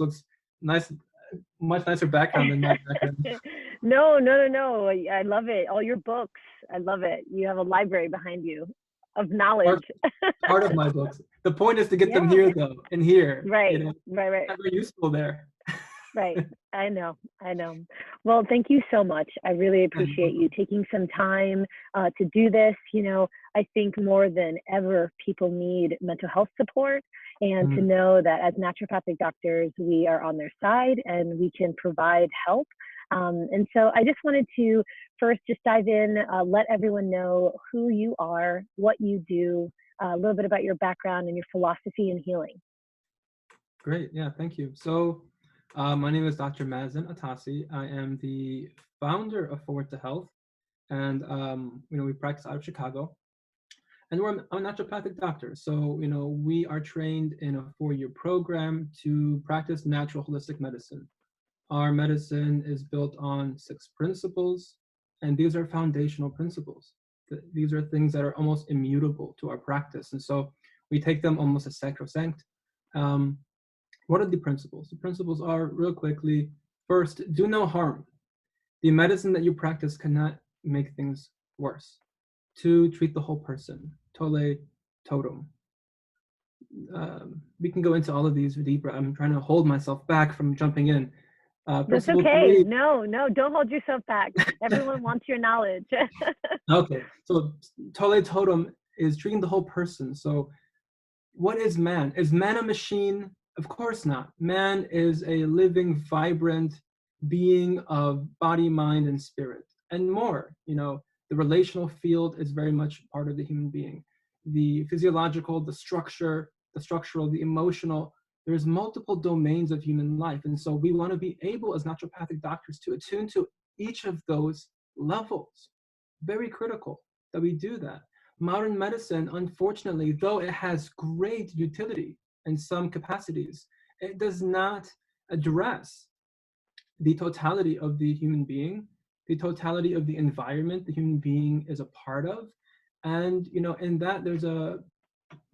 looks nice, much nicer background than my background. No, no, no, no. I love it. All your books. I love it. You have a library behind you of knowledge. Part of my books. The point is to get them Yeah. here, though, and here. Right, You know, right. not very useful there. Right. I know. Well, thank you so much. I really appreciate you taking some time to do this. You know, I think more than ever, people need mental health support, and to know that as naturopathic doctors, we are on their side and we can provide help. And so I just wanted to first just dive in, let everyone know who you are, what you do, a little bit about your background and your philosophy in healing. Great. Yeah, thank you. So my name is Dr. Mazen Atassi. I am the founder of Forward to Health, and we practice out of Chicago, and I'm a naturopathic doctor. So we are trained in a 4-year program to practice natural holistic medicine. Our medicine is built on 6 principles, and these are foundational principles. These are things that are almost immutable to our practice, and so we take them almost as sacrosanct. What are the principles? The principles are, real quickly, first, do no harm. The medicine that you practice cannot make things worse. 2, treat the whole person. Tole totem. We can go into all of these deeper. I'm trying to hold myself back from jumping in. That's okay. 3, no, don't hold yourself back. Everyone wants your knowledge. Okay, so Tole totem is treating the whole person. So what is man? Is man a machine? Of course not. Man is a living, vibrant being of body, mind, and spirit, and more. The relational field is very much part of the human being. The physiological, the structural, the emotional. There's multiple domains of human life, and so we want to be able, as naturopathic doctors, to attune to each of those levels. Very critical that we do that. Modern medicine, unfortunately, though it has great utility in some capacities, it does not address the totality of the human being, the totality of the environment the human being is a part of. And, in that there's a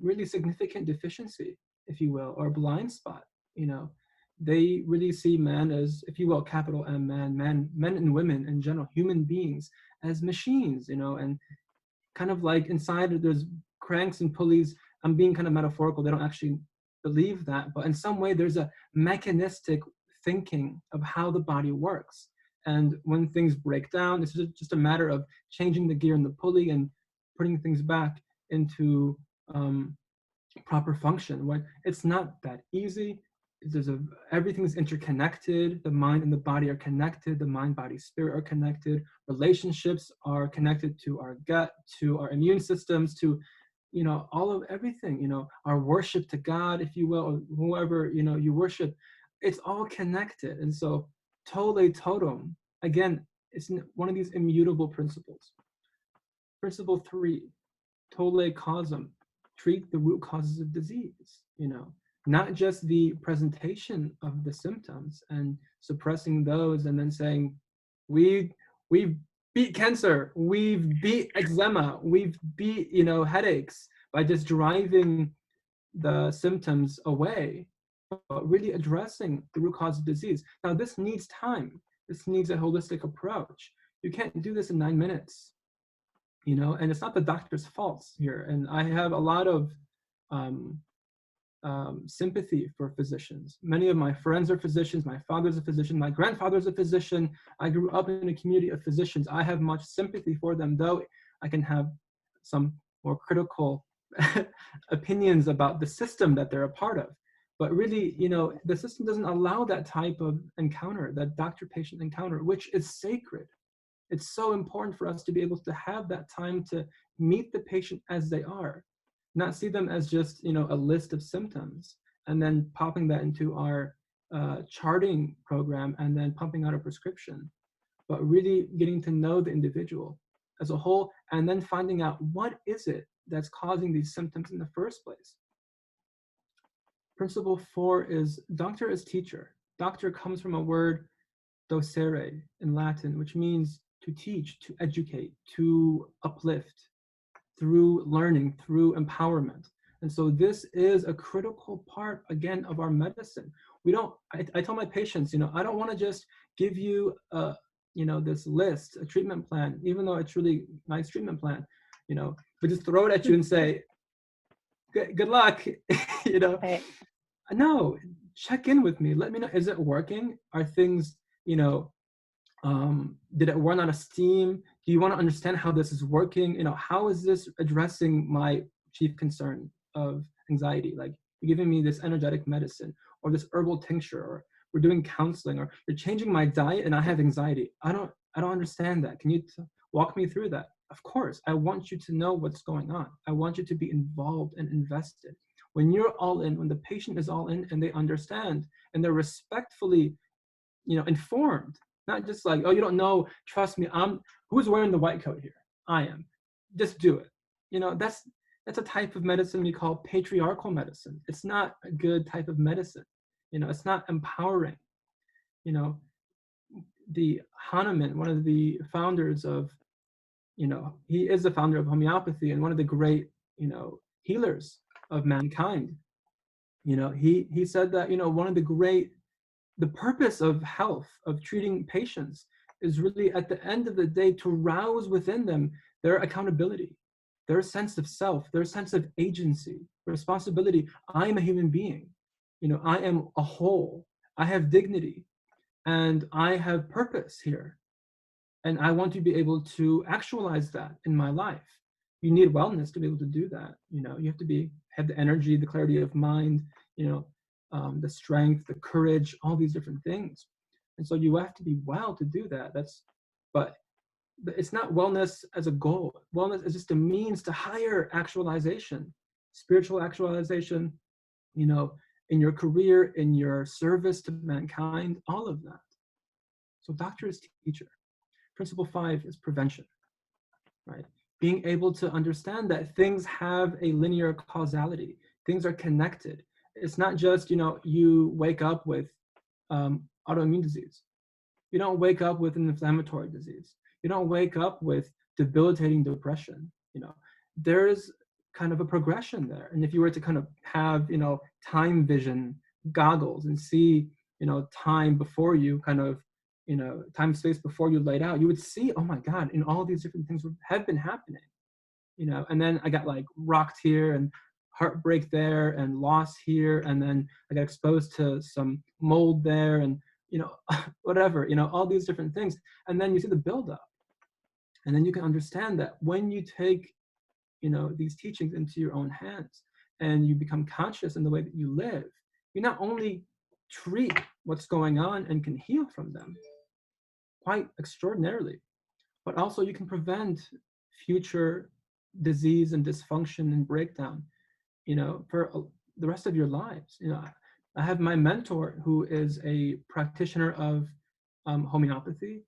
really significant deficiency, if you will, or blind spot. They really see man as, if you will, capital M, men and women in general, human beings, as machines, and kind of like inside there's cranks and pulleys. I'm being kind of metaphorical. They don't actually believe that, but in some way there's a mechanistic thinking of how the body works. And when things break down, it's just a matter of changing the gear in the pulley and putting things back into proper function. Right? It's not that easy. Everything's interconnected. The mind and the body are connected. The mind, body, spirit are connected. Relationships are connected to our gut, to our immune systems, to all of everything. Our worship to God, if you will, or whoever you worship. It's all connected. And so Tole totem, again, it's one of these immutable principles. Principle 3, Tole causum, treat the root causes of disease. Not just the presentation of the symptoms and suppressing those and then saying, we've beat cancer, we've beat eczema, we've beat headaches by just driving the symptoms away, but really addressing the root cause of disease. Now, this needs time. This needs a holistic approach. You can't do this in 9 minutes, and it's not the doctor's fault here. And I have a lot of sympathy for physicians. Many of my friends are physicians. My father's a physician. My grandfather's a physician. I grew up in a community of physicians. I have much sympathy for them, though I can have some more critical opinions about the system that they're a part of. But really, the system doesn't allow that type of encounter, that doctor-patient encounter, which is sacred. It's so important for us to be able to have that time to meet the patient as they are, not see them as just a list of symptoms and then popping that into our charting program and then pumping out a prescription, but really getting to know the individual as a whole and then finding out what is it that's causing these symptoms in the first place. Principle 4 is doctor as teacher. Doctor comes from a word docere in Latin, which means to teach, to educate, to uplift, through learning, through empowerment. And so this is a critical part, again, of our medicine. I tell my patients, I don't want to just give you this list, a treatment plan, even though it's really nice treatment plan, but just throw it at you and say, good luck, Right. No, check in with me. Let me know, is it working? Are things, did it run out of steam? Do you want to understand how this is working? How is this addressing my chief concern of anxiety? Like, you're giving me this energetic medicine or this herbal tincture, or we're doing counseling, or you're changing my diet and I have anxiety. I don't understand that. Can you walk me through that? Of course, I want you to know what's going on. I want you to be involved and invested. When you're all in, when the patient is all in and they understand and they're respectfully, informed, not just like, oh, you don't know, trust me, who's wearing the white coat here? I am. Just do it. That's a type of medicine we call patriarchal medicine. It's not a good type of medicine. It's not empowering. The Hahnemann, one of the founders of, he is the founder of homeopathy and one of the great, healers of mankind. He said that, one of the purpose of health, of treating patients, is really at the end of the day to rouse within them their accountability, their sense of self, their sense of agency, responsibility. I am a human being. I am a whole. I have dignity and I have purpose here. And I want to be able to actualize that in my life. You need wellness to be able to do that. You have to have the energy, the clarity of mind, the strength, the courage, all these different things. And so you have to be well to do that. But it's not wellness as a goal. Wellness is just a means to higher actualization, spiritual actualization, in your career, in your service to mankind, all of that. So doctor is teacher. Principle 5 is prevention, right? Being able to understand that things have a linear causality. Things are connected. It's not just, you wake up with autoimmune disease. You don't wake up with an inflammatory disease. You don't wake up with debilitating depression. There's kind of a progression there. And if you were to kind of have, time vision goggles and see, time before you, kind of, time space before you laid out, you would see, oh my God, all these different things have been happening, and then I got like rocked here and heartbreak there and loss here. And then I got exposed to some mold there and, whatever, all these different things. And then you see the buildup. And then you can understand that when you take, these teachings into your own hands and you become conscious in the way that you live, you not only treat what's going on and can heal from them quite extraordinarily, but also you can prevent future disease and dysfunction and breakdown, for the rest of your lives. I have my mentor who is a practitioner of homeopathy,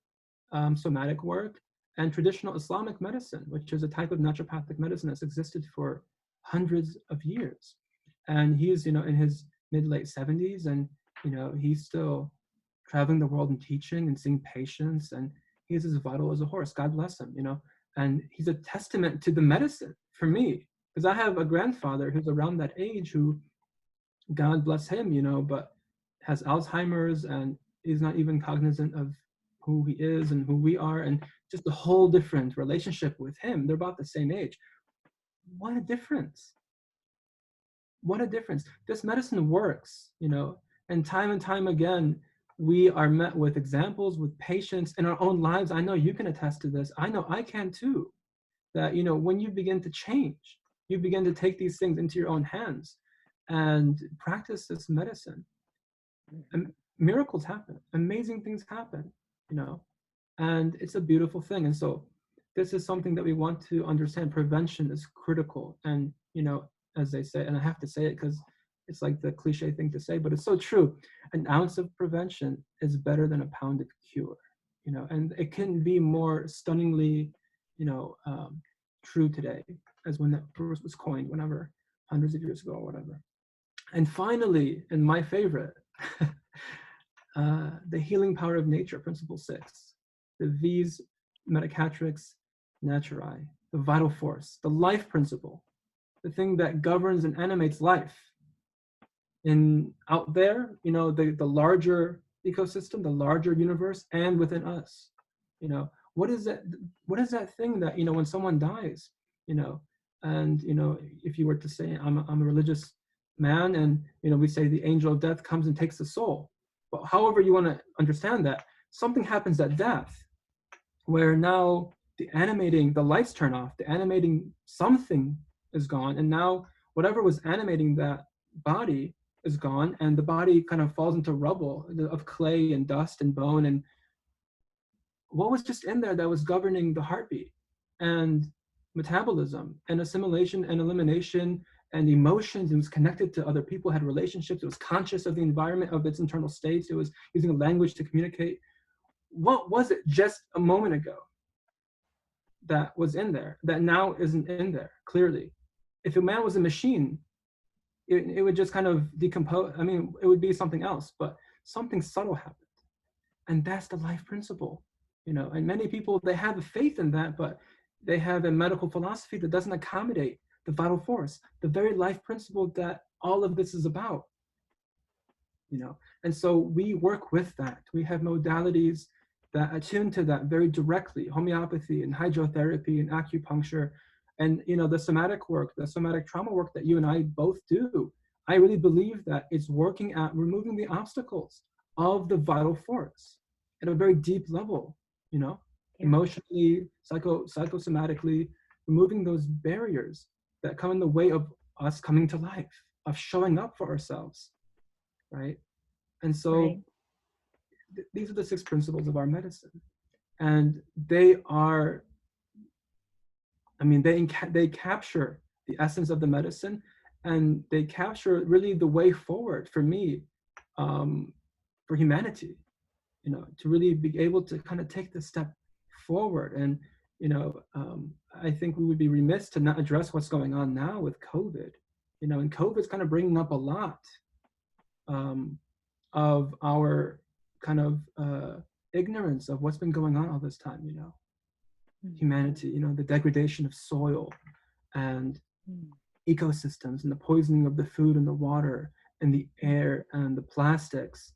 somatic work, and traditional Islamic medicine, which is a type of naturopathic medicine that's existed for hundreds of years. And he's, in his mid-late 70s, and, he's still traveling the world and teaching and seeing patients, and he's as vital as a horse. God bless him, and he's a testament to the medicine for me, because I have a grandfather who's around that age who, God bless him, but has Alzheimer's and is not even cognizant of who he is and who we are, and just a whole different relationship with him. They're about the same age. What a difference. What a difference. This medicine works, and time again, we are met with examples, with patients in our own lives. I know you can attest to this. I know I can too. That, when you begin to change, you begin to take these things into your own hands and practice this medicine, and miracles happen, amazing things happen, and it's a beautiful thing. And so this is something that we want to understand. Prevention is critical. And, as they say, and I have to say it because it's like the cliche thing to say, but it's so true. An ounce of prevention is better than a pound of cure, and it can be more stunningly, true today as when that first was coined, whenever, hundreds of years ago or whatever. And finally, and my favorite, the healing power of nature, principle 6, the vis medicatrix naturae, the vital force, the life principle, the thing that governs and animates life. in out there, the larger ecosystem, the larger universe, and within us. What is that thing that, when someone dies, and if you were to say, I'm a religious man, and we say the angel of death comes and takes the soul. But however you want to understand that, something happens at death where now the lights turn off, the animating something is gone, and now whatever was animating that body is gone, and the body kind of falls into rubble of clay and dust and bone, and what was just in there that was governing the heartbeat and metabolism and assimilation and elimination and emotions. It was connected to other people, had relationships, it was conscious of the environment, of its internal states, it was using language to communicate. What was it just a moment ago that was in there that now isn't in there clearly? If a man was a machine, it would just kind of decompose. I mean, it would be something else, but something subtle happened. And that's the life principle, and many people, they have a faith in that, but they have a medical philosophy that doesn't accommodate the vital force, the very life principle that all of this is about. And so we work with that. We have modalities that attune to that very directly: homeopathy and hydrotherapy and acupuncture, and the somatic work, the somatic trauma work that you and I both do. I really believe that it's working at removing the obstacles of the vital force at a very deep level, yeah. Emotionally, psychosomatically, removing those barriers that come in the way of us coming to life, of showing up for ourselves, right? And so Right. These are the 6 principles of our medicine, and they are, they capture the essence of the medicine, and they capture really the way forward for me, for humanity, to really be able to kind of take this step forward. And I think we would be remiss to not address what's going on now with COVID. And COVID's kind of bringing up a lot of our kind of ignorance of what's been going on all this time. Humanity, the degradation of soil and ecosystems, and the poisoning of the food and the water and the air and the plastics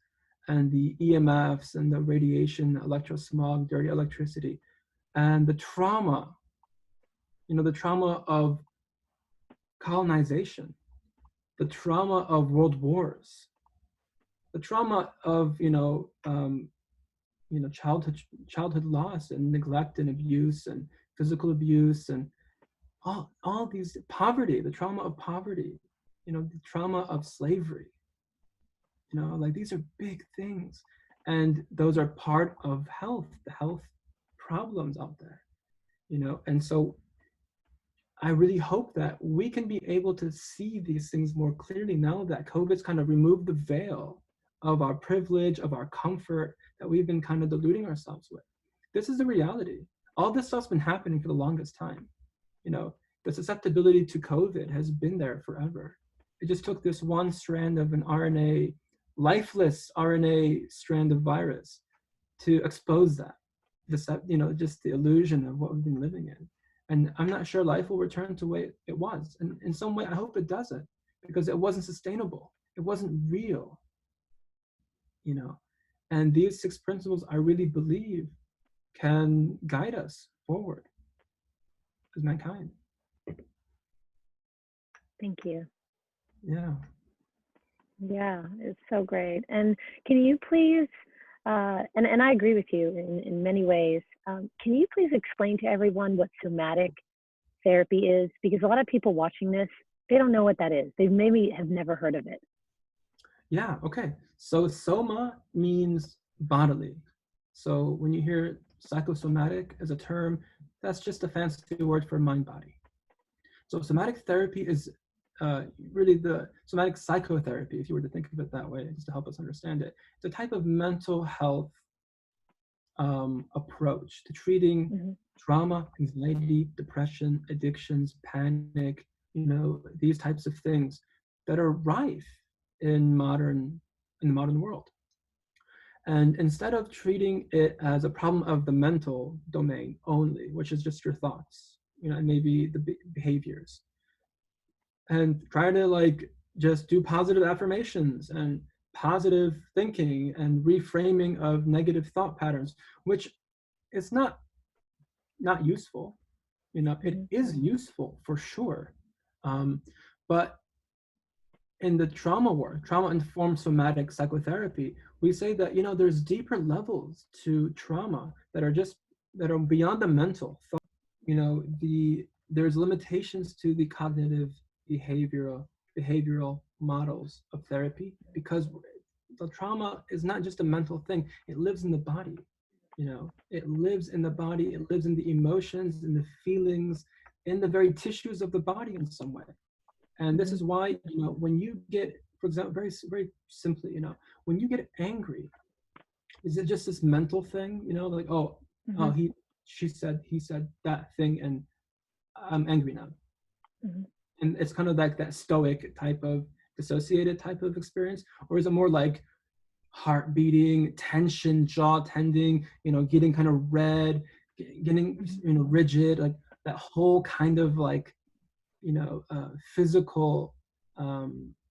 and the EMFs and the radiation, electrosmog, dirty electricity, and the trauma, the trauma of colonization, the trauma of world wars, the trauma of childhood loss and neglect and abuse and physical abuse, and all these, poverty, the trauma of poverty, the trauma of slavery. Like, these are big things, and those are part of the health problems out there, and so I really hope that we can be able to see these things more clearly now that COVID's kind of removed the veil of our privilege, of our comfort that we've been kind of deluding ourselves with. This is the reality. All this stuff's been happening for the longest time. The susceptibility to COVID has been there forever. It just took this one strand of an RNA, lifeless RNA strand of virus to expose that, just the illusion of what we've been living in. And I'm not sure life will return to the way it was. And in some way, I hope it doesn't, because it wasn't sustainable. It wasn't real, And these 6 principles, I really believe, can guide us forward as mankind. Thank you. Yeah. Yeah, it's so great. And can you please, and I agree with you in many ways, can you please explain to everyone what somatic therapy is? Because a lot of people watching this, they don't know what that is. They maybe have never heard of it. Yeah, okay. So soma means bodily. So when you hear psychosomatic as a term, that's just a fancy word for mind-body. So somatic therapy is really the somatic psychotherapy, if you were to think of it that way, just to help us understand it. It's a type of mental health approach to treating trauma, anxiety, depression, addictions, panic, these types of things that are rife in the modern world. And instead of treating it as a problem of the mental domain only, which is just your thoughts, and maybe the behaviors, and try to just do positive affirmations and positive thinking and reframing of negative thought patterns, which is not useful. You know, it Mhm. is useful for sure. Um, but in the trauma work, trauma-informed somatic psychotherapy, we say that, you know, there's deeper levels to trauma that are beyond the mental thought. You know, there's limitations to the cognitive behavioral models of therapy, because the trauma is not just a mental thing, it lives in the body. You know, it lives in the body, it lives in the emotions, in the feelings, in the very tissues of the body in some way. And this Mhm. is why, you know, when you get, for example, very simply, you know, when you get angry, is it just this mental thing, you know, like, oh, Mhm. he said that thing, and I'm angry now. Mhm. And it's kind of like that stoic type of dissociated type of experience, or is it more like heart beating, tension, jaw tending, you know, getting kind of red, getting, Mhm. you know, rigid, like that whole kind of like, you know, physical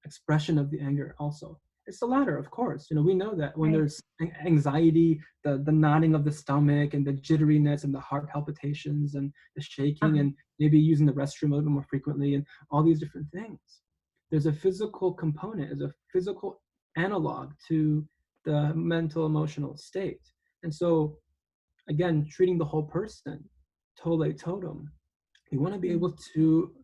expression of the anger also. It's the latter, of course. You know, we know that when Right. there's anxiety, the nodding of the stomach and the jitteriness and the heart palpitations and the shaking Uh-huh. and maybe using the restroom a little bit more frequently and all these different things. There's a physical component, is a physical analog to the mental emotional state. And so again, treating the whole person, tole totem, you want to be Mhm. able to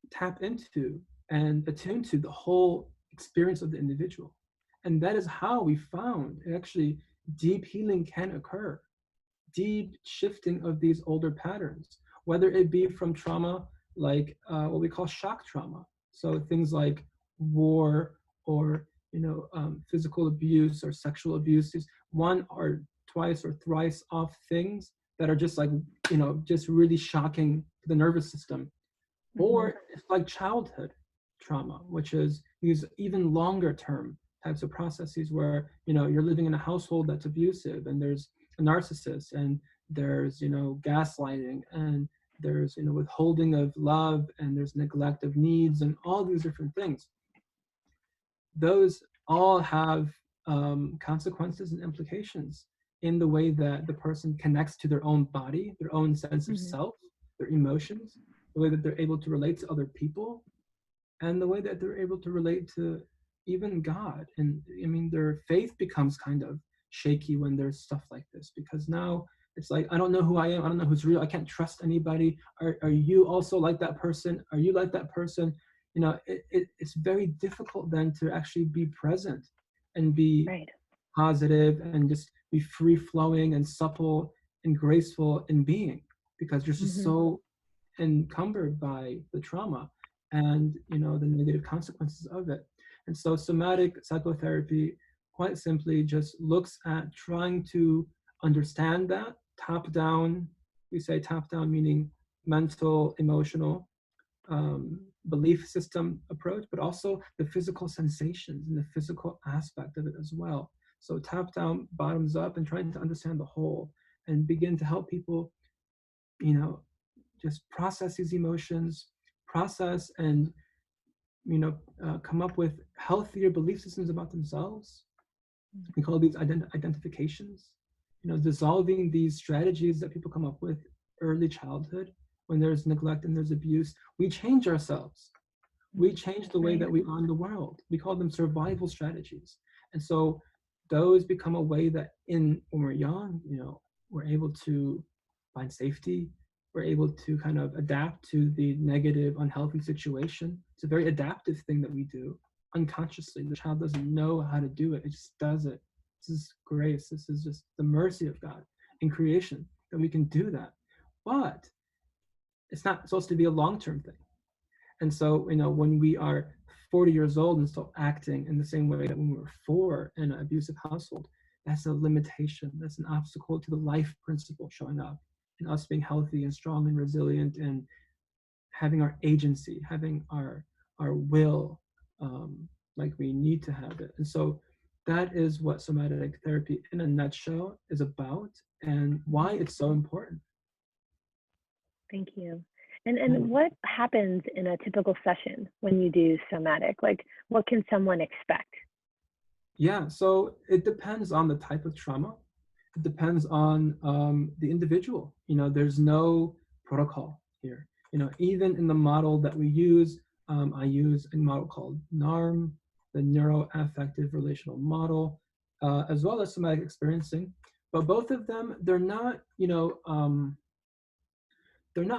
tap into and attune to the whole experience of the individual. And that is how we found actually deep healing can occur, deep shifting of these older patterns, whether it be from trauma like what we call shock trauma. So things like war or, you know, physical abuse or sexual abuse, is one or twice or thrice off things that are just like, you know, just really shocking to the nervous system. Mhm. Or it's like childhood trauma, which is these even longer term types of processes where, you know, you're living in a household that's abusive and there's a narcissist and there's, you know, gaslighting and there's, you know, withholding of love and there's neglect of needs and all these different things. Those all have consequences and implications in the way that the person connects to their own body, their own sense of Mhm. self, their emotions, the way that they're able to relate to other people, and the way that they're able to relate to even God. And I mean, their faith becomes kind of shaky when there's stuff like this, because now it's like, I don't know who I am. I don't know who's real. I can't trust anybody. Are you also like that person? Are you like that person? You know, it's very difficult then to actually be present and be Right. positive and just be free flowing and supple and graceful in being, because you're just Mhm. so encumbered by the trauma and, you know, the negative consequences of it. And so somatic psychotherapy quite simply just looks at trying to understand that top down. We say top down meaning mental, emotional, belief system approach, but also the physical sensations and the physical aspect of it as well. So top down, bottoms up, and trying to understand the whole and begin to help people, you know, just process these emotions, process and, you know, come up with healthier belief systems about themselves. We call these identifications. You know, dissolving these strategies that people come up with early childhood when there's neglect and there's abuse. We change ourselves. We Mhm. change the way Right. that we are in the world. We call them survival strategies. And so those become a way that in when we're young, you know, we're able to find safety. We're able to kind of adapt to the negative, unhealthy situation. It's a very adaptive thing that we do unconsciously. The child doesn't know how to do it. It just does it. This is grace. This is just the mercy of God in creation that we can do that. But it's not supposed to be a long-term thing. And so, you know, when we are 40 years old and still acting in the same way that when we were 4 in an abusive household, that's a limitation. That's an obstacle to the life principle showing up and us being healthy and strong and resilient and having our agency, having our will, like we need to have it. And so that is what somatic therapy in a nutshell is about and why Mhm. it's so important. Thank you. And what happens in a typical session when you do somatic? Like, what can someone expect? Yeah, so it depends on the type of trauma. It depends on the individual. There's no protocol here. Even in the model that we use, I use a model called NARM, the Neuroaffective Relational Model, as well as somatic experiencing. But both of them, they're not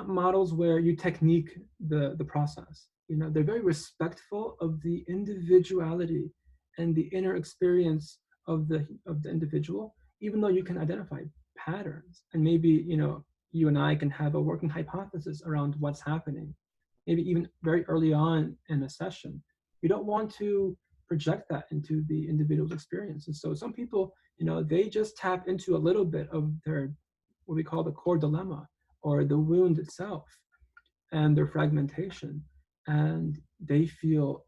models where you technique the process. They're very respectful of the individuality and the inner experience of the individual, even though you can identify patterns, and maybe you and I can have a working hypothesis around what's happening, maybe even very early on in a session. You don't want to project that into the individual's experience. And so some people, they just tap into a little bit of their, what we call the core dilemma, or the wound itself, and their fragmentation, and they feel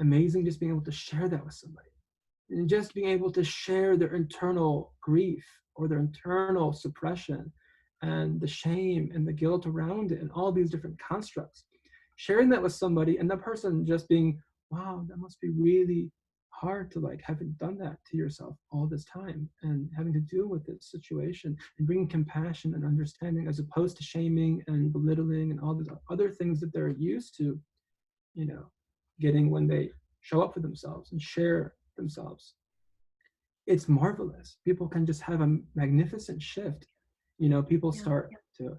amazing just being able to share that with somebody, and just being able to share their internal grief or their internal suppression and the shame and the guilt around it and all these different constructs, sharing that with somebody, and that person just being, wow, that must be really hard to like having done that to yourself all this time and having to deal with this situation, and bringing compassion and understanding as opposed to shaming and belittling and all these other things that they're used to getting when they show up for themselves and share themselves. It's marvelous. People can just have a magnificent shift. People start to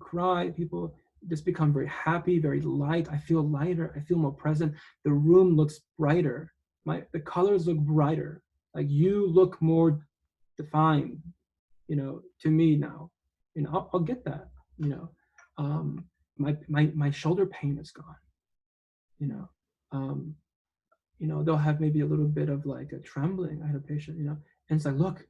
cry. People just become very happy, very light. I feel lighter. I feel more present. The room looks brighter. The colors look brighter. Like you look more defined, to me now. I'll get that. My shoulder pain is gone. Um, they'll have maybe a little bit of like a trembling. I had a patient, and it's like, look,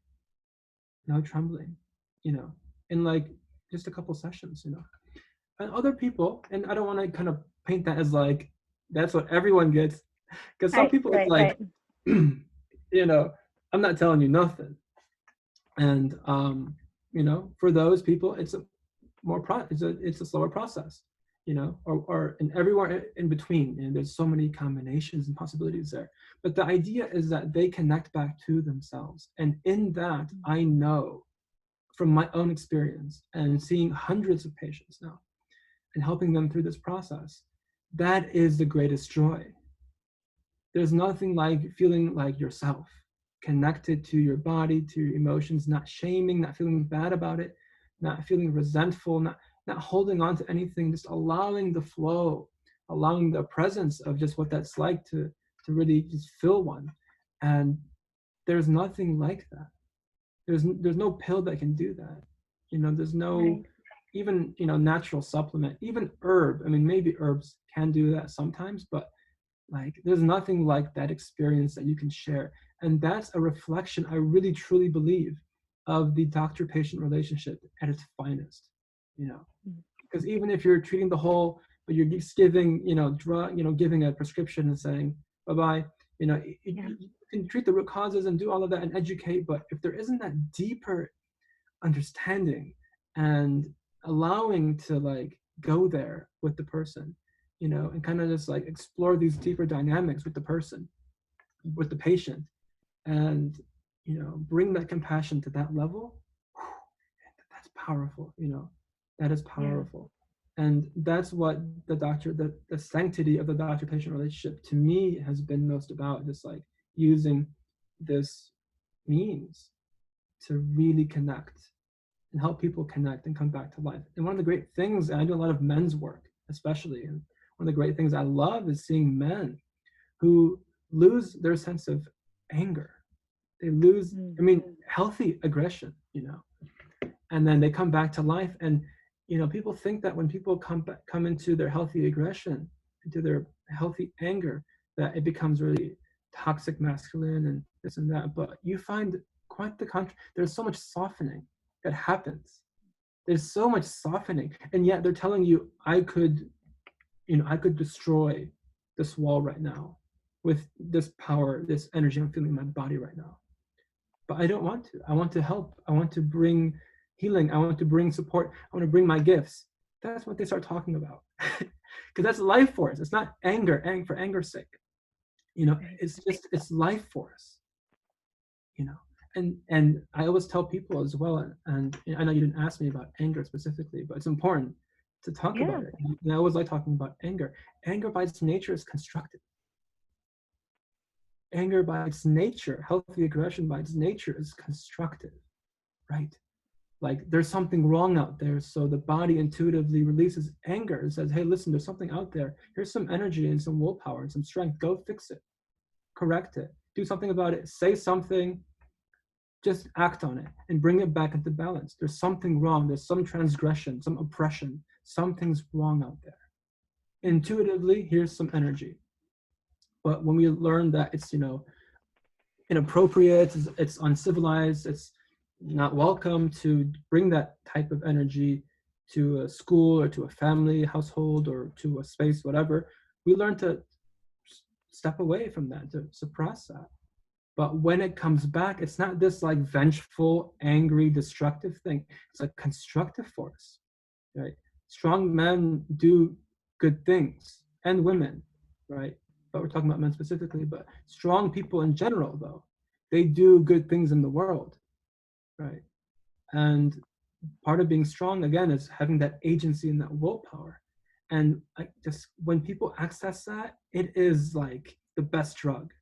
no trembling, in like just a couple sessions, And other people, and I don't want to kind of paint that as like, that's what everyone gets. Because some people it's like, I'm not telling you nothing. And, for those people, it's a it's a slower process, or in everywhere in between. And there's so many combinations and possibilities there. But the idea is that they connect back to themselves. And in that, I know from my own experience and seeing hundreds of patients now and helping them through this process, that is the greatest joy. There's nothing like feeling like yourself, connected to your body, to your emotions, not shaming, not feeling bad about it, not feeling resentful, not holding on to anything, just allowing the flow, allowing the presence of just what that's like to really just feel one. And there's nothing like that. There's no pill that can do that. There's no even natural supplement, even herb. I mean, maybe herbs can do that sometimes, but like there's nothing like that experience that you can share. And that's a reflection, I really truly believe, of the doctor-patient relationship at its finest. Because even if you're treating the whole, but you're just giving drug, giving a prescription and saying bye-bye, you can treat the root causes and do all of that and educate, but if there isn't that deeper understanding and allowing to like go there with the person, and kind of just like explore these deeper dynamics with the person, with the patient, and bring that compassion to that level, that's powerful. That is powerful. And that's what the sanctity of the doctor-patient relationship to me has been most about, just like using this means to really connect and help people connect and come back to life. And one of the great things, and I do a lot of men's work especially, and one of the great things I love is seeing men who lose their sense of anger. They lose, healthy aggression, and then they come back to life. And people think that when people come into their healthy aggression, into their healthy anger, that it becomes really toxic masculine and this and that. But you find quite the contrary. There's so much softening that happens. There's so much softening, and yet they're telling you, I could destroy this wall right now with this power, this energy I'm feeling in my body right now. But I don't want to. I want to help. I want to bring healing. I want to bring support. I want to bring my gifts. That's what they start talking about. Because that's life force. It's not anger for anger's sake. You know, Right. it's life force. You know, and I always tell people as well, and I know you didn't ask me about anger specifically, but it's important to talk Yeah. about it. And I always like talking about anger. Anger by its nature is constructive. Anger by its nature, healthy aggression by its nature is constructive, right? Like there's something wrong out there, so the body intuitively releases anger and says, hey, listen, there's something out there. Here's some energy and some willpower and some strength. Go fix it, correct it, do something about it, say something, just act on it and bring it back into balance. There's something wrong. There's some transgression, some oppression. Something's wrong out there. Intuitively, here's some energy. But when we learn that it's, you know, inappropriate, it's uncivilized, it's not welcome to bring that type of energy to a school or to a family household or to a space, whatever, we learn to step away from that, to suppress that. But when it comes back, it's not this like vengeful, angry, destructive thing. It's a constructive force, right? Strong men do good things, and women, right? But we're talking about men specifically. But strong people in general, though, they do good things in the world, right? And part of being strong, again, is having that agency and that willpower. And I just when people access that, it is like the best drug.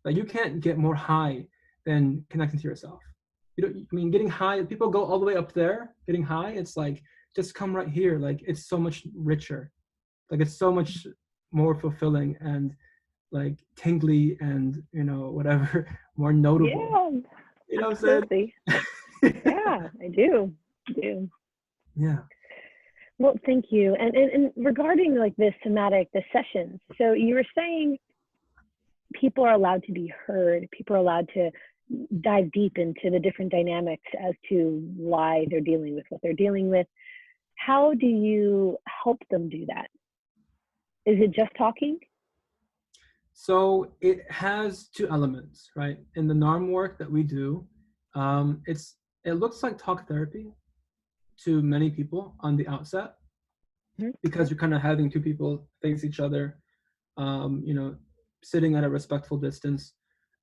Like you can't get more high than connecting to yourself. You don't, I mean, getting high, people go all the way up there, getting high, it's like, just come right here. Like it's so much richer. Like it's so much more fulfilling and like tingly and, you know, whatever, more notable. Yeah, You know what I'm absolutely. saying? Yeah, I do. I do. Yeah. Well, thank you. And regarding like the somatic, the sessions, so you were saying people are allowed to be heard, people are allowed to dive deep into the different dynamics as to why they're dealing with what they're dealing with. How do you help them do that? Is it just talking? So it has two elements, right? In the NARM work that we do, it looks like talk therapy to many people on the outset Mm-hmm. because you're kind of having two people face each other, you know, sitting at a respectful distance,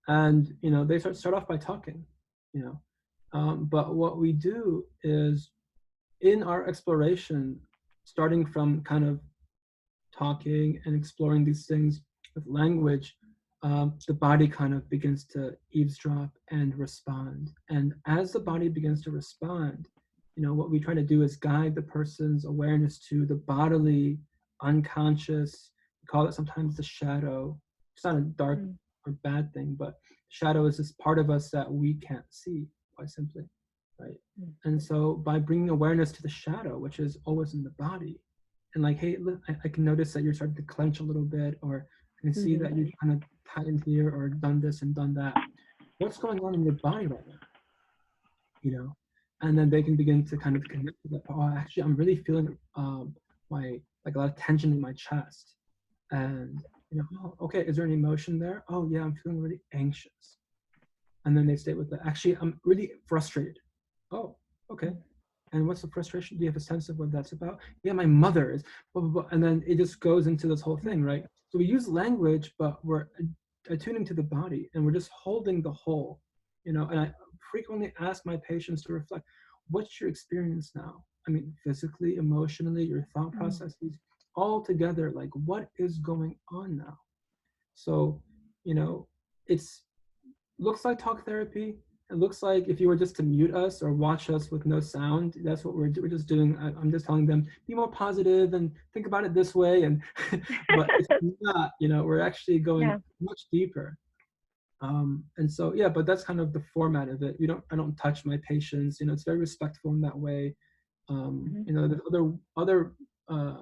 and you know they start off by talking, you know, but what we do is in our exploration, starting from kind of talking and exploring these things with language, the body kind of begins to eavesdrop and respond. And as the body begins to respond, you know, what we try to do is guide the person's awareness to the bodily, unconscious, we call it sometimes the shadow. It's not a dark or bad thing, but shadow is this part of us that we can't see, quite simply, right? And so by bringing awareness to the shadow, which is always in the body, and like, hey, look, I can notice that you're starting to clench a little bit, or I can see that you've kind of tightened here or done this and done that. What's going on in your body right now? You know, and then they can begin to kind of connect to that. Oh, actually, I'm really feeling my like a lot of tension in my chest, and you know, oh, okay, is there an emotion there? Oh yeah, I'm feeling really anxious, and then they stay with that. Actually, I'm really frustrated. Oh, okay. And what's the frustration? Do you have a sense of what that's about? Yeah, my mother is, blah, blah, blah. And then it just goes into this whole thing, right? So we use language, but we're attuning to the body and we're just holding the whole, you know, and I frequently ask my patients to reflect, what's your experience now? I mean, physically, emotionally, your thought processes, all together, like what is going on now? So, you know, it's looks like talk therapy. It looks like if you were just to mute us or watch us with no sound, that's what we're just doing. I'm just telling them, be more positive and think about it this way. And but it's not, you know, we're actually going much deeper. And so, yeah, but that's kind of the format of it. I don't touch my patients, you know, it's very respectful in that way. You know, there's uh,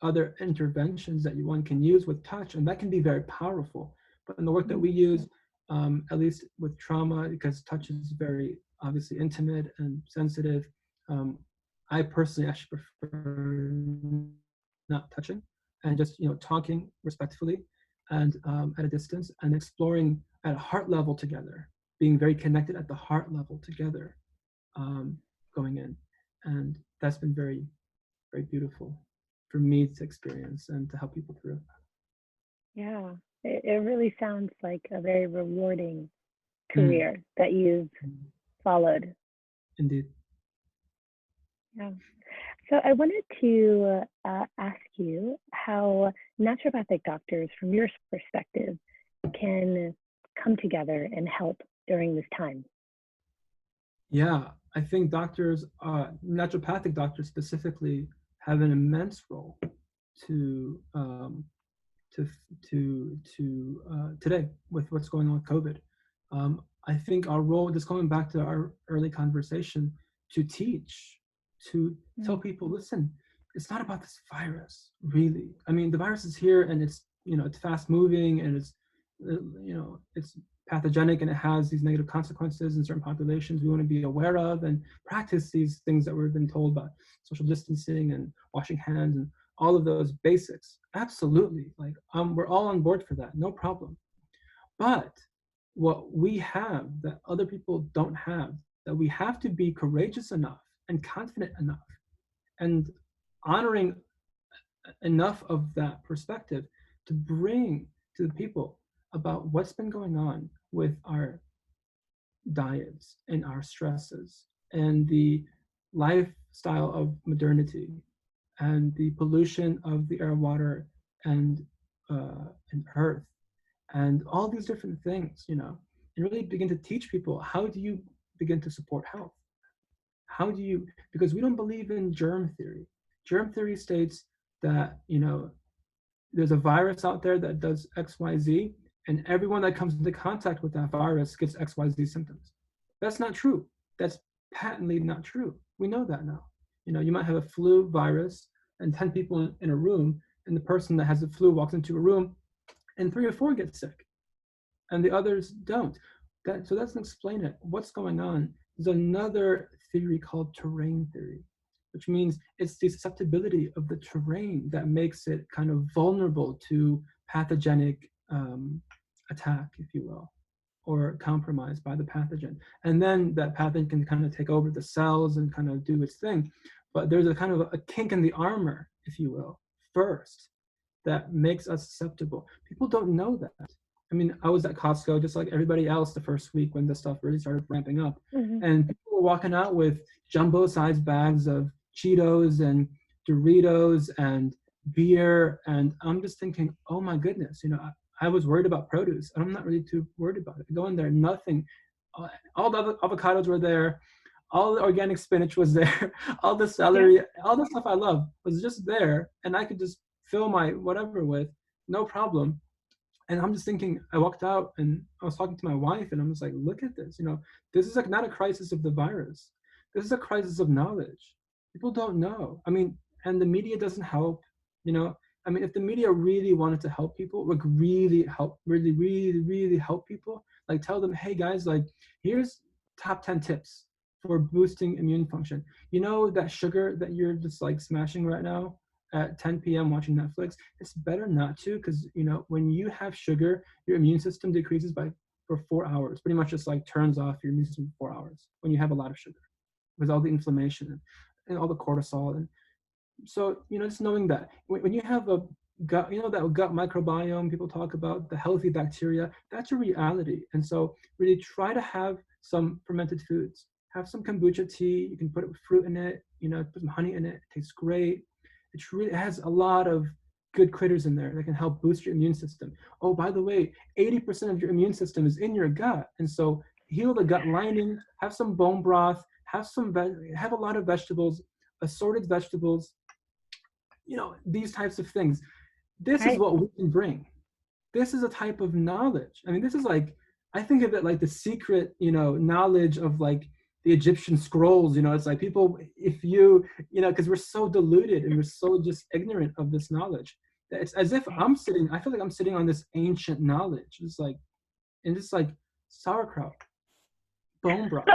other interventions that one can use with touch, and that can be very powerful. But in the work that we use, at least with trauma, because touch is very obviously intimate and sensitive, I personally actually prefer not touching and just, you know, talking respectfully and at a distance and exploring at a heart level together, being very connected at the heart level together, going in. And that's been very very beautiful for me to experience and to help people through. Yeah, it really sounds like a very rewarding Mm. career that you've followed. Indeed. Yeah. So I wanted to ask you how naturopathic doctors, from your perspective, can come together and help during this time. Yeah, I think doctors, naturopathic doctors specifically, have an immense role to to today with what's going on with COVID. I think our role, just going back to our early conversation, to teach, to tell Mm. people, listen, it's not about this virus, really. I mean, the virus is here, and it's, it's fast moving, and it's pathogenic, and it has these negative consequences in certain populations we want to be aware of, and practice these things that we've been told about social distancing and washing hands and all of those basics. Absolutely. Like, we're all on board for that. No problem. But what we have that other people don't have, that we have to be courageous enough and confident enough and honoring enough of that perspective to bring to the people about what's been going on with our diets and our stresses and the lifestyle of modernity and the pollution of the air, water, and earth, and all these different things, and really begin to teach people, how do you begin to support health? How do you, because we don't believe in germ theory. Germ theory states that, there's a virus out there that does XYZ, and everyone that comes into contact with that virus gets XYZ symptoms. That's not true. That's patently not true. We know that now. You might have a flu virus and 10 people in a room, and the person that has the flu walks into a room, and 3 or 4 get sick, and the others don't. So that doesn't explain it. What's going on? There's another theory called terrain theory, which means it's the susceptibility of the terrain that makes it kind of vulnerable to pathogenic attack, if you will, or compromised by the pathogen. And then that pathogen can kind of take over the cells and kind of do its thing. But there's a kind of a kink in the armor, if you will, first, that makes us susceptible. People don't know that. I mean, I was at Costco just like everybody else the first week when the stuff really started ramping up. Mm-hmm. And people were walking out with jumbo-sized bags of Cheetos and Doritos and beer. And I'm just thinking, oh my goodness, I was worried about produce, and I'm not really too worried about it. I go in there, nothing. All the avocados were there. All the organic spinach was there. All the celery, yeah, all the stuff I love was just there. And I could just fill my whatever with, no problem. And I'm just thinking, I walked out and I was talking to my wife, and I'm just like, look at this. This is like not a crisis of the virus. This is a crisis of knowledge. People don't know. I mean, and the media doesn't help. I mean, if the media really wanted to help people, like really help, really, really, really help people, like tell them, hey guys, like here's top 10 tips for boosting immune function. That sugar that you're just like smashing right now at 10 p.m. watching Netflix, it's better not to, because when you have sugar, your immune system decreases for 4 hours. Pretty much just like turns off your immune system for 4 hours when you have a lot of sugar, with all the inflammation and all the cortisol. And so just knowing that when you have a gut, that gut microbiome people talk about, the healthy bacteria, that's a reality. And so really try to have some fermented foods. Have some kombucha tea. You can put fruit in it. Put some honey in it. It tastes great. It has a lot of good critters in there that can help boost your immune system. Oh, by the way, 80% of your immune system is in your gut. And so heal the gut lining, have some bone broth, have a lot of vegetables, assorted vegetables, these types of things. This is what we can bring. This is a type of knowledge. I mean, this is like, I think of it like the secret, knowledge of like the Egyptian scrolls. It's like people, if because we're so deluded and we're so just ignorant of this knowledge. It's as if I feel like I'm sitting on this ancient knowledge. It's like sauerkraut, bone broth,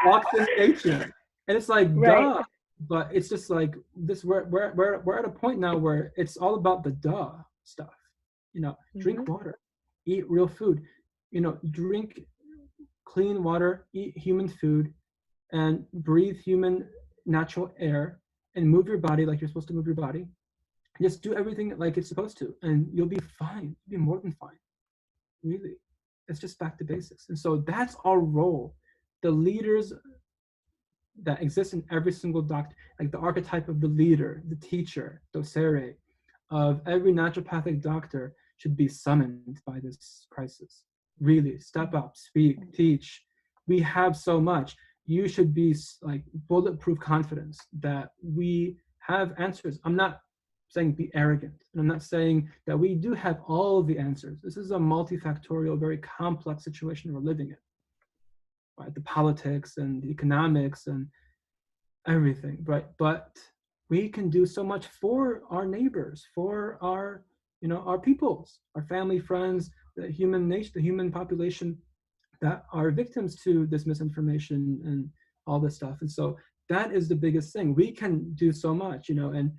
oxen ancient. And it's like, Right. duh. But it's just like this, we're at a point now where it's all about the duh stuff. Drink water, eat real food, drink clean water, eat human food, and breathe human natural air, and move your body like you're supposed to move your body. Just do everything like it's supposed to, and you'll be fine. You'll be more than fine. Really, it's just back to basics. And so that's our role. The leaders that exist in every single doctor, like the archetype of the leader, the teacher, docere, of every naturopathic doctor should be summoned by this crisis. Really, step up, speak, teach. We have so much. You should be like bulletproof confidence that we have answers. I'm not saying be arrogant, and I'm not saying that we do have all the answers. This is a multifactorial, very complex situation we're living in. Right, the politics and the economics and everything, right? But we can do so much for our neighbors, for our, our peoples, our family, friends, the human nation, the human population that are victims to this misinformation and all this stuff. And so that is the biggest thing. We can do so much, and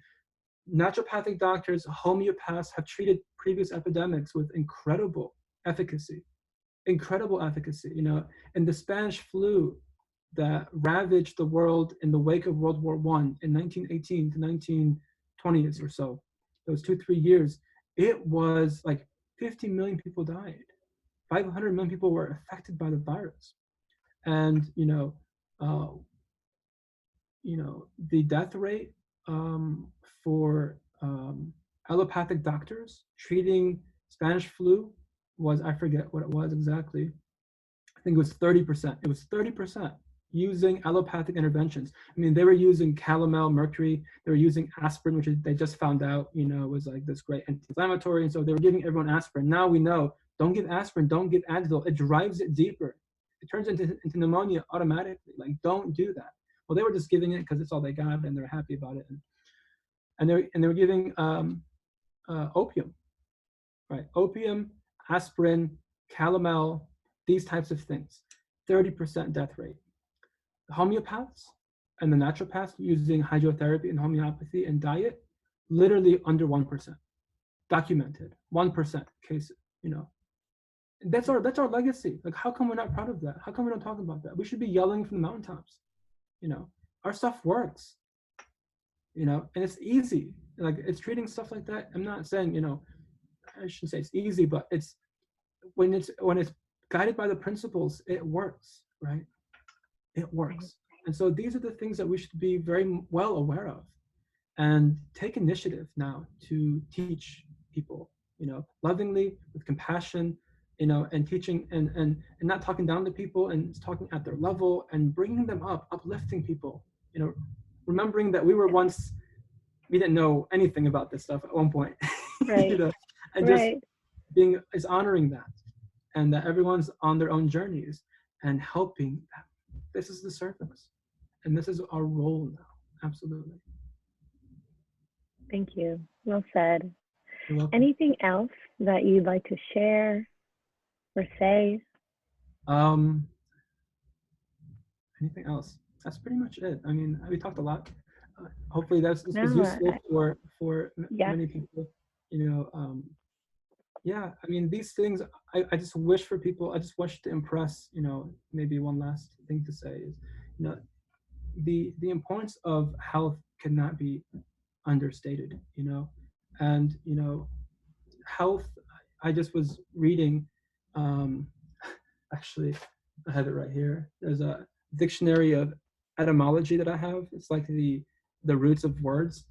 naturopathic doctors, homeopaths have treated previous epidemics with incredible efficacy, and the Spanish flu that ravaged the world in the wake of World War I in 1918 to 1920s or so, those 2-3 years, it was like 50 million people died. 500 million people were affected by the virus. And, the death rate for allopathic doctors treating Spanish flu was, I forget what it was exactly. I think it was 30%. It was 30% using allopathic interventions. I mean, they were using calomel, mercury. They were using aspirin, which they just found out, was like this great anti-inflammatory. And so they were giving everyone aspirin. Now we know, don't give aspirin, don't give Advil. It drives it deeper. It turns into pneumonia automatically. Like, don't do that. Well, they were just giving it because it's all they got, and they're happy about it. And they were giving opium, right? Opium, aspirin, calomel, these types of things. 30% death rate. The homeopaths and the naturopaths using hydrotherapy and homeopathy and diet, literally under 1%. Documented 1% cases, That's our legacy. Like, how come we're not proud of that? How come we don't talk about that? We should be yelling from the mountaintops. Our stuff works. And it's easy. Like, it's treating stuff like that. I'm not saying, I shouldn't say it's easy, but it's when it's guided by the principles, it works, right? It works. And so these are the things that we should be very well aware of and take initiative now to teach people, lovingly, with compassion, and teaching and not talking down to people and talking at their level and bringing them up, uplifting people, remembering that we didn't know anything about this stuff at one point, Right. and right. just is honoring that, and that everyone's on their own journeys and helping them. This is the service, and this is our role now. Absolutely. Thank you. Well said. You're welcome. Anything else that you'd like to share or say? Anything else? That's pretty much it. I mean, we talked a lot. Hopefully this was useful for many people. Yeah, I mean, these things, I just wish for people, I just wish to impress, maybe one last thing to say is, the importance of health cannot be understated, and, health, I just was reading, actually, I have it right here. There's a dictionary of etymology that I have. It's like the roots of words.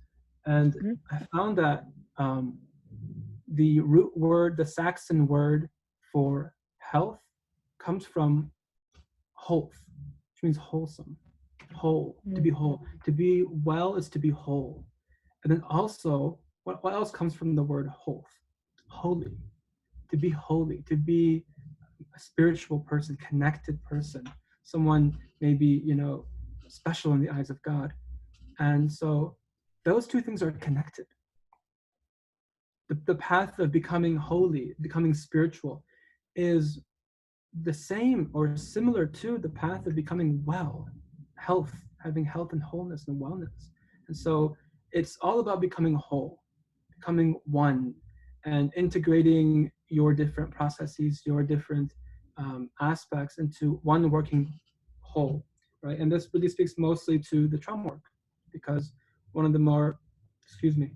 And I found that the root word, the Saxon word for health comes from holth, which means wholesome, whole, to be whole. To be well is to be whole. And then also, what else comes from the word holth? Holy, to be holy, to be a spiritual person, connected person, someone maybe, special in the eyes of God. And so those two things are connected. The path of becoming holy, becoming spiritual, is the same or similar to the path of becoming well, health, having health and wholeness and wellness. And so it's all about becoming whole, becoming one, and integrating your different processes, your different aspects into one working whole, right? And this really speaks mostly to the trauma work, because one of the more, excuse me,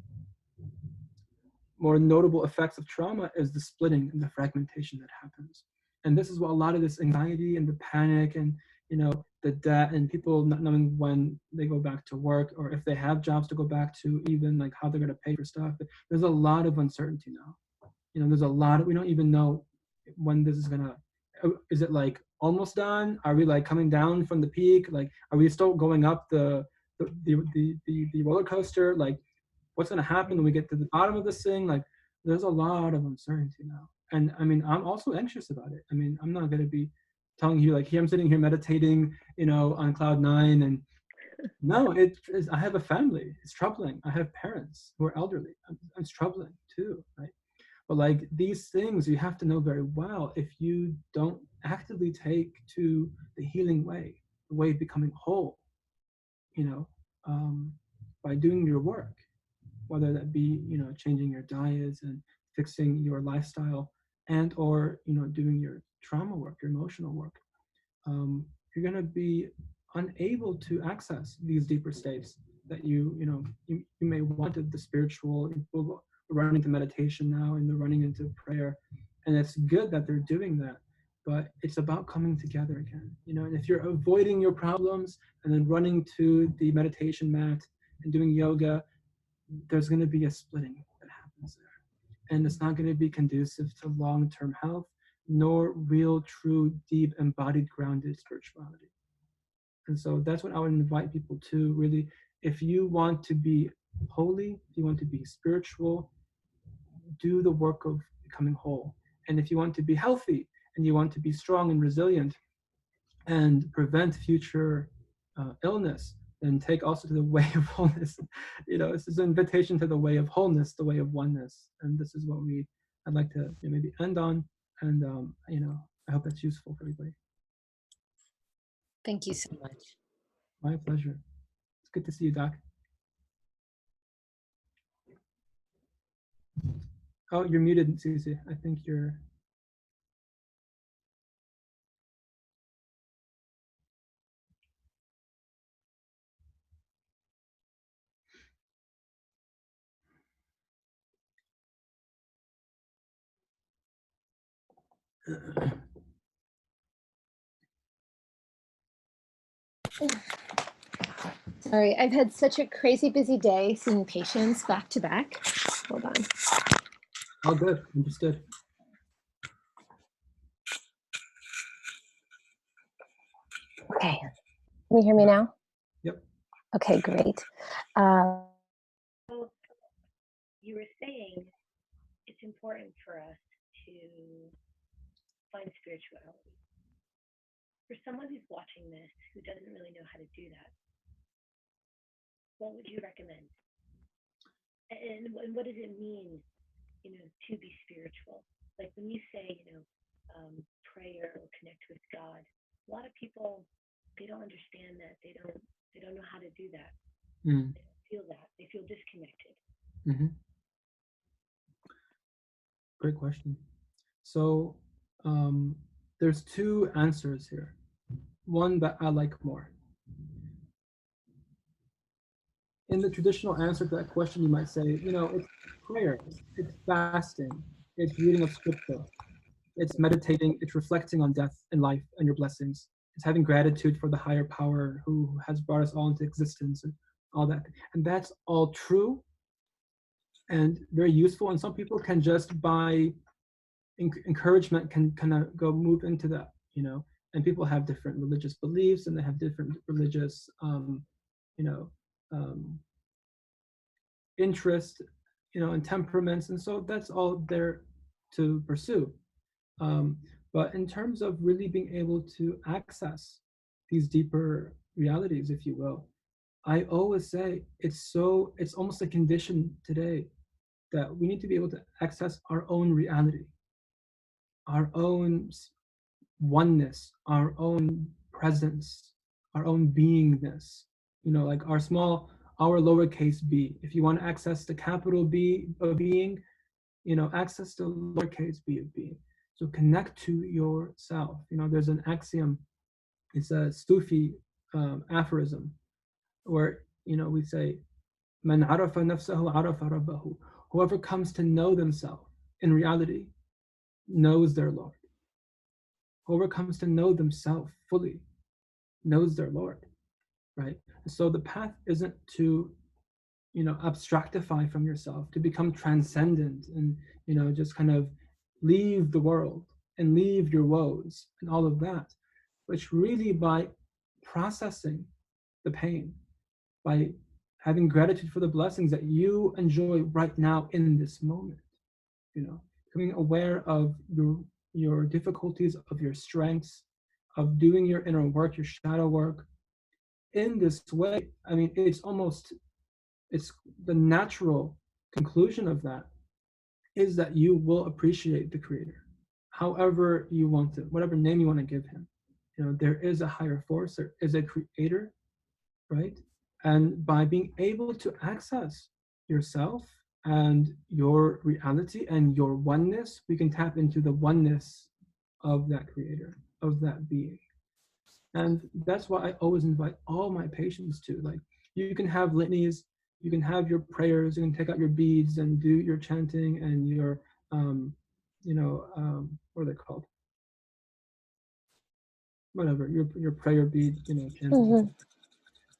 more notable effects of trauma is the splitting and the fragmentation that happens. And this is what a lot of this anxiety and the panic and, you know, the debt and people not knowing when they go back to work or if they have jobs to go back to, even like how they're going to pay for stuff. There's a lot of uncertainty now. You know, there's a lot of, we don't even know when this is going to, is it like almost done? Are we like coming down from the peak? Like, are we still going up the roller coaster? Like, what's going to happen when we get to the bottom of this thing? Like, there's a lot of uncertainty now. And I mean, I'm also anxious about it. I mean, I'm not going to be telling you like, here I'm sitting here meditating, you know, on cloud nine. And no, I have a family. It's troubling. I have parents who are elderly. It's troubling too, right? But like these things, you have to know very well if you don't actively take to the healing way, the way of becoming whole, you know, by doing your work, whether that be, you know, changing your diets and fixing your lifestyle and or, you know, doing your trauma work, your emotional work, you're going to be unable to access these deeper states that you may want the spiritual. People are running into meditation now and they're running into prayer, and it's good that they're doing that, but it's about coming together again, you know. And if you're avoiding your problems and then running to the meditation mat and doing yoga, there's going to be a splitting that happens there. And it's not going to be conducive to long-term health, nor real, true, deep, embodied, grounded spirituality. And so that's what I would invite people to really, if you want to be holy, if you want to be spiritual, do the work of becoming whole. And if you want to be healthy and you want to be strong and resilient and prevent future illness, then take also to the way of wholeness. You know, this is an invitation to the way of wholeness, the way of oneness. And this is what I'd like to, you know, maybe end on. And, you know, I hope that's useful for everybody. Thank you so much. My pleasure. It's good to see you, Doc. Oh, you're muted, Susie. I think you're. Sorry, I've had such a crazy busy day seeing patients back to back. Hold on. Oh, good. Understood. Okay. Can you hear me now? Yep. Okay, great. So you were saying it's important for us to find spirituality. For someone who's watching this who doesn't really know how to do that, what would you recommend? And what does it mean, you know, to be spiritual? Like when you say, you know, prayer or connect with God, a lot of people, they don't understand that. They don't know how to do that. Mm. They don't feel that. They feel disconnected. Mm-hmm. Great question. So there's two answers here. One that I like more. In the traditional answer to that question, you might say, you know, it's prayer, it's fasting, it's reading of scripture, it's meditating, it's reflecting on death and life and your blessings. It's having gratitude for the higher power who has brought us all into existence and all that. And that's all true and very useful. And some people can just by encouragement can kind of go move into that, you know. And people have different religious beliefs and they have different religious, you know, interest, you know, and temperaments. And so that's all there to pursue. But in terms of really being able to access these deeper realities, if you will, I always say it's almost a condition today that we need to be able to access our own reality, our own oneness, our own presence, our own beingness, you know, like our lowercase b. If you want to access the capital B of being, you know, access the lowercase b of being. So connect to yourself. You know, there's an axiom, it's a Sufi aphorism where, you know, we say, Man arafa nafsahu arafa rabbahu. Whoever comes to know themselves in reality knows their Lord. Whoever comes to know themselves fully knows their Lord, right? So the path isn't to, abstractify from yourself, to become transcendent and, just kind of leave the world and leave your woes and all of that. But it's really by processing the pain, by having gratitude for the blessings that you enjoy right now in this moment, becoming aware of your difficulties, of your strengths, of doing your inner work, your shadow work. In this way, I mean, it's the natural conclusion of that is that you will appreciate the Creator, however you want to, whatever name you want to give him. There is a higher force, there is a Creator, right? And by being able to access yourself and your reality and your oneness, we can tap into the oneness of that Creator, of that being. And that's why I always invite all my patients to, like, you can have litanies, you can have your prayers, you can take out your beads and do your chanting and your, what are they called? Whatever, your prayer bead, chanting. Mm-hmm.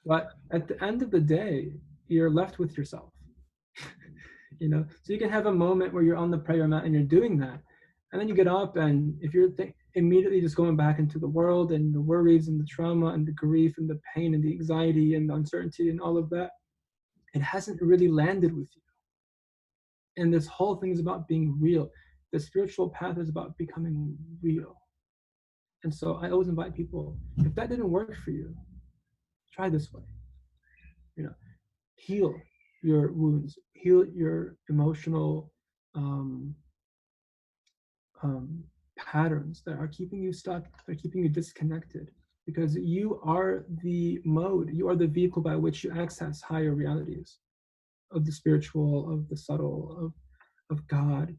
But at the end of the day, you're left with yourself. So you can have a moment where you're on the prayer mat and you're doing that, and then you get up, and if you're immediately just going back into the world and the worries and the trauma and the grief and the pain and the anxiety and the uncertainty and all of that, it hasn't really landed with you. And this whole thing is about being real. The spiritual path is about becoming real. And so I always invite people, if that didn't work for you, try this way. Heal your wounds, heal your emotional patterns that are keeping you stuck, that are keeping you disconnected, because you are the mode, you are the vehicle by which you access higher realities of the spiritual, of the subtle, of God.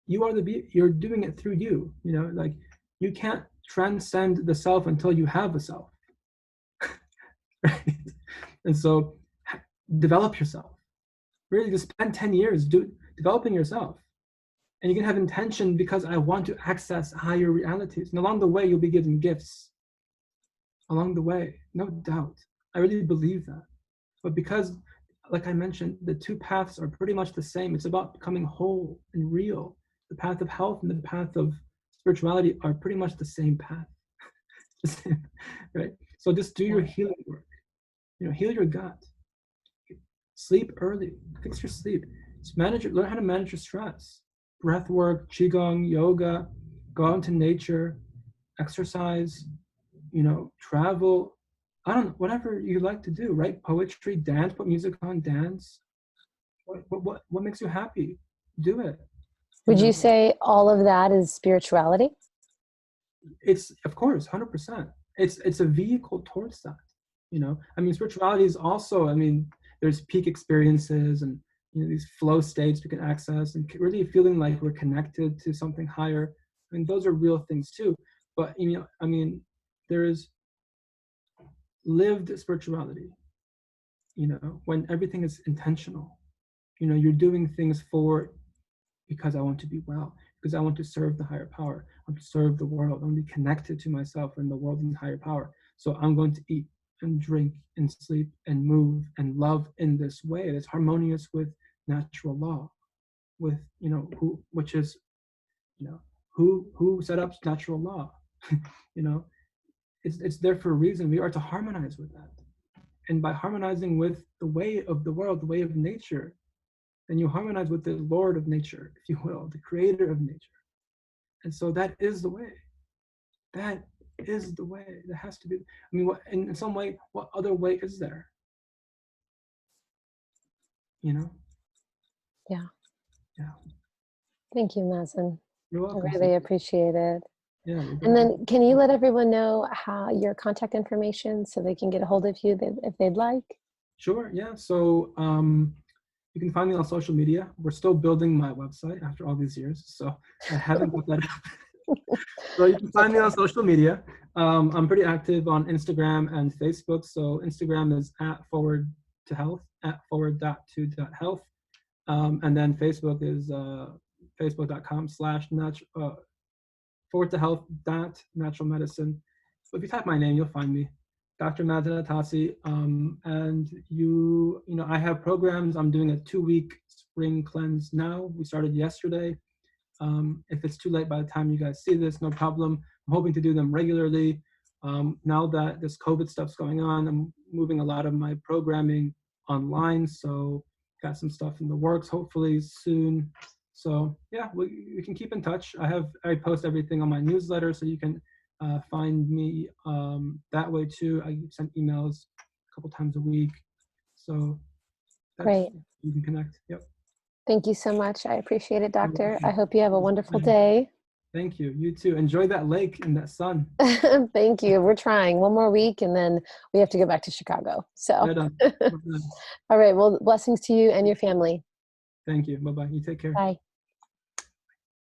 You're doing it through you. Like, you can't transcend the self until you have a self. Right? And so develop yourself. Really, just spend 10 years developing yourself. And you can have intention, because I want to access higher realities. And along the way, you'll be given gifts. Along the way, no doubt. I really believe that. But because, like I mentioned, the two paths are pretty much the same. It's about becoming whole and real. The path of health and the path of spirituality are pretty much the same path. Right? So just do your healing work. Heal your gut. Sleep early. Fix your sleep. Learn how to manage your stress. Breath work, qigong, yoga, go out into nature, exercise, travel. I don't know, whatever you like to do, write poetry, dance, put music on, dance. What makes you happy? Do it. Would you say all of that is spirituality? It's, of course, 100%. It's a vehicle towards that. Spirituality is also, there's peak experiences and these flow states we can access, and really feeling like we're connected to something higher. Those are real things too. But there is lived spirituality. When everything is intentional. You're doing things because I want to be well, because I want to serve the higher power. I want to serve the world. I want to be connected to myself and the world and higher power. So I'm going to eat and drink and sleep and move and love in this way that's harmonious with natural law, with who set up natural law. It's there for a reason. We are to harmonize with that, and by harmonizing with the way of the world, the way of nature, then you harmonize with the Lord of nature, if you will, the Creator of nature. And so that is the way. That is the way. That has to be. In some way, what other way is there? Yeah. Yeah. Thank you, Mazen. You're welcome. I really appreciate it. Yeah. And then can you let everyone know how your contact information so they can get a hold of you if they'd like? Sure. Yeah. So you can find me on social media. We're still building my website after all these years, so I haven't put that up. So you can find me on social media. I'm pretty active on Instagram and Facebook. So Instagram is to health at @forward.to.health. And then Facebook is facebook.com/forward-to-health.natural medicine. So if you type my name, you'll find me, Dr. Mazen Atassi. And I have programs. I'm doing a 2-week spring cleanse now. We started yesterday. If it's too late by the time you guys see this, no problem. I'm hoping to do them regularly. Now that this COVID stuff's going on, I'm moving a lot of my programming online. So got some stuff in the works, hopefully soon. So yeah, we can keep in touch. I post everything on my newsletter, so you can find me that way too. I send emails a couple times a week. So Great. You can connect. Yep. Thank you so much. I appreciate it, doctor. I hope you have a wonderful day. Thank you. You too. Enjoy that lake and that sun. Thank you. We're trying one more week and then we have to go back to Chicago. So, Right on. all right. Well, blessings to you and your family. Thank you. Bye-bye. You take care. Bye.